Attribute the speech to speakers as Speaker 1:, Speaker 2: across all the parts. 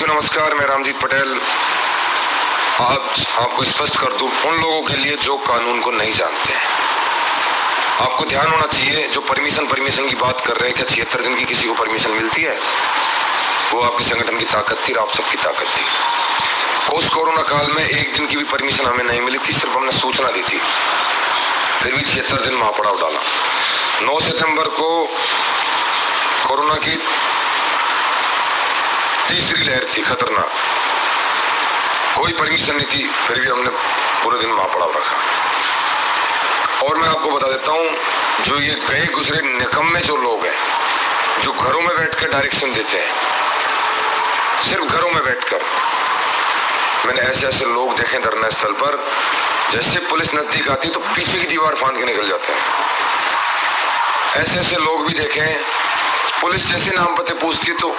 Speaker 1: साथियों नमस्कार, मैं रामजीत पटेल। आज आपको स्पष्ट कर दूं, उन लोगों के लिए जो कानून को नहीं जानते हैं, आपको ध्यान होना चाहिए। जो परमिशन की बात कर रहे हैं, क्या 76 दिन की किसी को परमिशन मिलती है? वो आपके संगठन की ताकत थी, आप सबकी ताकत थी। पोस्ट कोरोना काल में एक दिन की भी परमिशन हमें नहीं मिली थी, सिर्फ हमने सूचना दी थी, फिर भी 76 दिन महापड़ाव डाला। 9 सितंबर को कोरोना की तीसरी लहर थी, खतरनाक, कोई परमिशन नहीं थी, फिर भी हमने पूरे दिन महापड़ाव रखा। और मैं आपको बता देता हूं, जो ये गए गुजरे निकम्मे जो लोग हैं, जो घरों में बैठकर डायरेक्शन देते हैं, सिर्फ घरों में बैठकर, मैंने ऐसे लोग देखे धरना स्थल पर, जैसे पुलिस नजदीक आती तो पीछे की दीवार फांद के निकल जाते हैं। ऐसे लोग भी देखे, पुलिस जैसे नाम पते पूछती है तो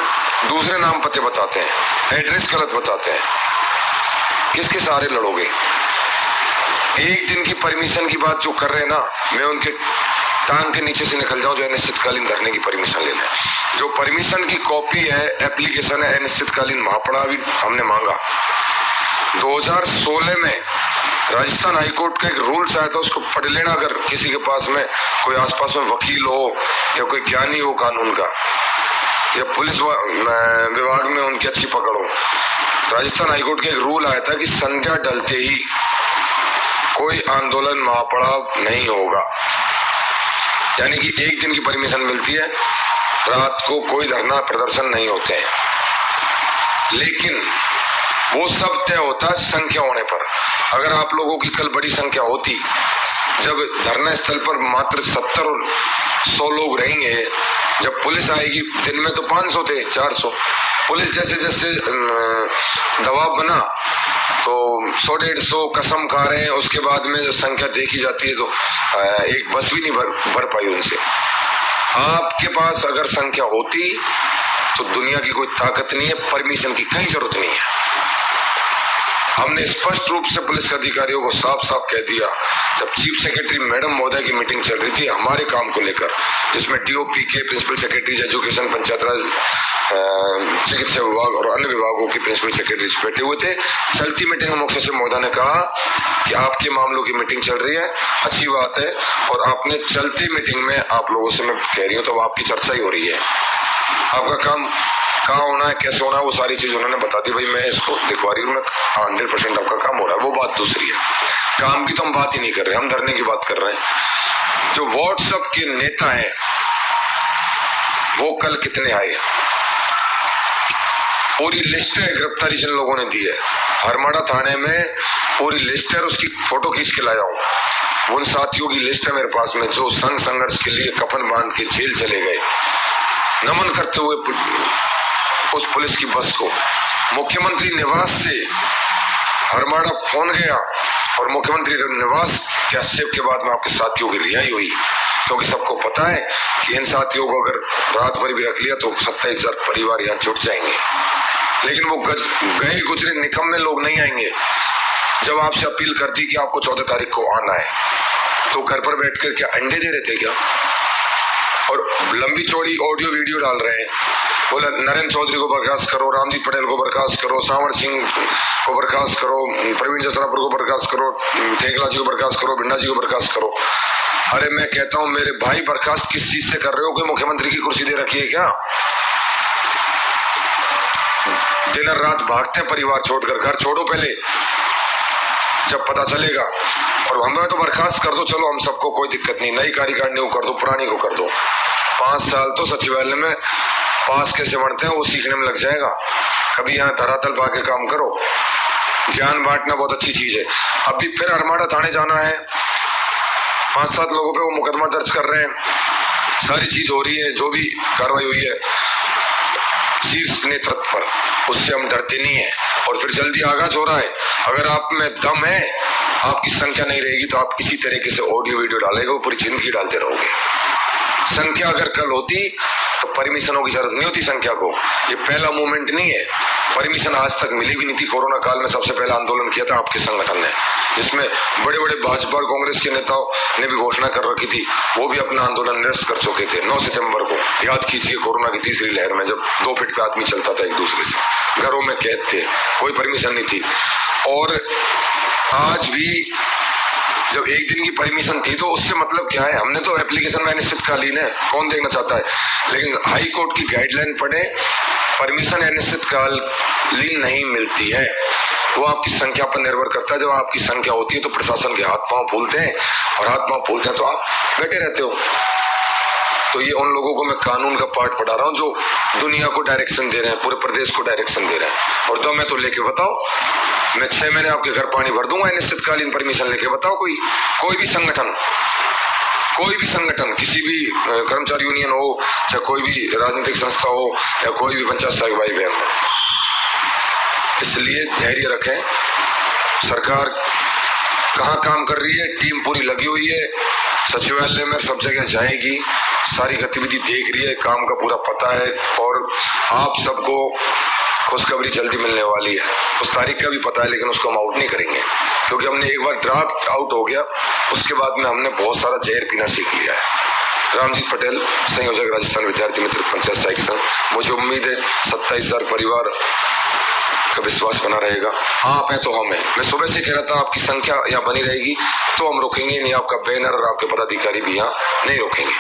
Speaker 1: दूसरे नाम पते बताते हैं, एड्रेस गलत बताते हैं। किसके सहारे लड़ोगे? एक दिन की परमिशन की बात जो कर रहे हैं ना, मैं उनके टांग के नीचे से निकल जाऊं जो अनिश्चितकालीन धरने की परमिशन ले लें। जो परमिशन की कॉपी है, एप्लीकेशन है, अनिश्चितकालीन महापड़ाव भी हमने मांगा। 2016 में राजस्थान हाईकोर्ट का एक रूल्स आया था, उसको पढ़ लेना अगर किसी के पास में कोई आसपास में वकील हो या कोई ज्ञानी हो कानून का, या पुलिस विभाग में उनकी अच्छी पकड़ हो। राजस्थान हाईकोर्ट का एक रूल आया था कि संध्या डलते ही कोई आंदोलन महापड़ाव नहीं होगा, यानी कि एक दिन की परमिशन मिलती है, रात को कोई धरना प्रदर्शन नहीं होते हैं। लेकिन वो सब तय होता है संख्या होने पर। अगर आप लोगों की कल बड़ी संख्या होती, जब धरना स्थल पर मात्र 70 और 100 लोग रहेंगे, जब पुलिस आएगी, दिन में तो 500 थे, 400, पुलिस जैसे जैसे दबाव बना तो 100-150 कसम खा रहे हैं। उसके बाद में जो संख्या देखी जाती है तो एक बस भी नहीं भर पाई उनसे। आपके पास अगर संख्या होती तो दुनिया की कोई ताकत नहीं है, परमिशन की कहीं जरूरत नहीं है। हमने स्पष्ट रूप से पुलिस अधिकारियों को साफ साफ कह दिया, जब चीफ सेक्रेटरी मैडम महोदय की मीटिंग चल रही थी हमारे काम को लेकर, जिसमें डीओपी के, प्रिंसिपल सेक्रेटरीज एजुकेशन, पंचायत राज, चिकित्सा विभाग और अन्य विभागों के प्रिंसिपल सेक्रेटरीज बैठे हुए थे। चलती मीटिंग में मुख्य सचिव महोदय ने कहा कि आपके मामलों की मीटिंग चल रही है, अच्छी बात है, और आपने चलती मीटिंग में आप लोगों से मैं कह रही हूँ तो आपकी चर्चा ही हो रही है, आपका काम कहाँ होना है, कैसे होना है, वो सारी चीज उन्होंने बता दी। भाई मैं इसको दिखवा रही हूँ, 100% आपका काम हो रहा है, वो बात दूसरी है। काम की तो हम बात ही नहीं कर रहे, हम धरने की बात कर रहे हैं। जो व्हाट्सएप के नेता हैं वो कल कितने आए, पूरी लिस्ट है, गिरफ्तारी जिन लोगों ने दी है। हरमाड़ा थाने में पूरी लिस्ट है, उसकी फोटो खींच के लाया हूँ। उन साथियों की लिस्ट है मेरे पास में जो संघ संघर्ष के लिए कफन बांध के जेल चले गए, नमन करते हुए उस पुलिस की बस को। मुख्यमंत्री निवास से हरमाड़ा फोन गया और मुख्यमंत्री निवास के हस्तक्षेप के बाद में आपके साथियों की रिहाई हुई, क्योंकि सबको पता है कि इन साथियों को अगर रात भर भी रख लिया तो 27,000 परिवार यहाँ जुट जाएंगे। लेकिन वो गए गुजरे निकम्मे लोग नहीं आएंगे। जब आपसे अपील कर दी कि आपको 14 तारीख को आना है, तो घर पर बैठकर क्या अंडे दे रहे थे क्या? और लंबी चौड़ी ऑडियो वीडियो डाल रहे हैं, बोला नरेंद्र चौधरी को बर्खास्त करो, रामजीत पटेल को बर्खास्त करो, सांवर सिंह को बर्खास्त करो, प्रवीण जसरापुर को बर्खास्त करो, ठेकला जी को बर्खास्त करो, भिंडा जी को बर्खास्त करो। अरे मैं कहता हूं मेरे भाई, बर्खास्त किस चीज से कर रहे हो? कोई मुख्यमंत्री की कुर्सी दे रखी है क्या? दिन रात भागते हैं परिवार छोड़कर, घर छोड़ो पहले, जब पता चलेगा। और हमें तो बर्खास्त कर दो, चलो हम सबको कोई दिक्कत नहीं, नई कार्यकारिणी को कर दो, पुरानी को कर दो। 5 साल तो सचिवालय में पास कैसे बढ़ते हैं वो सीखने में लग जाएगा। कभी यहाँ धरातल पा के काम करो। ज्ञान बांटना बहुत अच्छी चीज है। अभी फिर हरमाड़ा थाने जाना है, 5-7 लोगों पे वो मुकदमा दर्ज कर रहे हैं, सारी चीज हो रही है, जो भी कार्रवाई हुई है शीर्ष नेतृत्व पर, उससे हम डरते नहीं है। और फिर जल्दी आगाज हो रहा है। अगर आप में दम है, आपकी संख्या नहीं रहेगी तो आप इसी तरीके से ऑडियो वीडियो डालेगा, वो पूरी जिंदगी डालते रहोगे। संख्या अगर कल होती तो परमिशनों की जरूरत नहीं होती संख्या को। ये पहला मूवमेंट नहीं है, परमिशन आज तक मिली भी नहीं थी। कोरोना काल में सबसे पहला आंदोलन किया था आपके संगठन ने, जिसमें बड़े बड़े भाजपा और कांग्रेस के नेताओं ने भी घोषणा कर रखी थी, वो भी अपना आंदोलन निरस्त कर चुके थे। 9 सितंबर को याद कीजिए, कोरोना की तीसरी लहर में जब 2 फीट पे आदमी चलता था एक दूसरे से, घरों में कैद थे, कोई परमिशन नहीं थी। और आज भी जब एक दिन की परमिशन थी तो उससे मतलब क्या है, हमने तो एप्लीकेशन में अनिश्चितकालीन है, कौन देखना चाहता है, लेकिन हाई कोर्ट की गाइडलाइन पढ़े, परमिशन अनिश्चितकालीन नहीं मिलती है, वो आपकी संख्या पर निर्भर करता है। जब आपकी संख्या होती है तो प्रशासन के हाथ पांव फूलते हैं, और हाथ पांव फूलते हैं तो आप बैठे रहते हो। तो ये उन लोगों को मैं कानून का पाठ पढ़ा रहा हूँ जो दुनिया को डायरेक्शन दे रहे हैं, पूरे प्रदेश को डायरेक्शन दे रहे हैं। और दो मैं तो लेके बताओ, मैं 6 महीने आपके घर पानी भर दूंगा अनिश्चितकालीन परमिशन लेके बताओ। कोई भी संगठन, किसी भी कर्मचारी यूनियन हो, चाहे कोई भी राजनीतिक संस्था हो, या कोई भी पंचायत सहायक भाई बहन हो। इसलिए धैर्य रखें, सरकार कहाँ काम कर रही है, टीम पूरी लगी हुई है, सचिवालय में सब जगह जाएगी, सारी गतिविधि देख रही है, काम का पूरा पता है, और आप सबको खुशखबरी जल्दी मिलने वाली है। उस तारीख का भी पता है, लेकिन उसको हम आउट नहीं करेंगे, क्योंकि हमने एक बार ड्राफ्ट आउट हो गया, उसके बाद में हमने बहुत सारा जहर पीना सीख लिया है। रामजीत पटेल, संयोजक राजस्थान विद्यार्थी मित्र पंचायत सहायक संघ। मुझे उम्मीद है 27,000 परिवार का विश्वास बना रहेगा। आप हैं तो हम हैं। मैं सुबह से कह रहा था आपकी संख्या यहाँ बनी रहेगी तो हम रोकेंगे नहीं, आपका बैनर और आपके पदाधिकारी भी यहाँ नहीं रोकेंगे।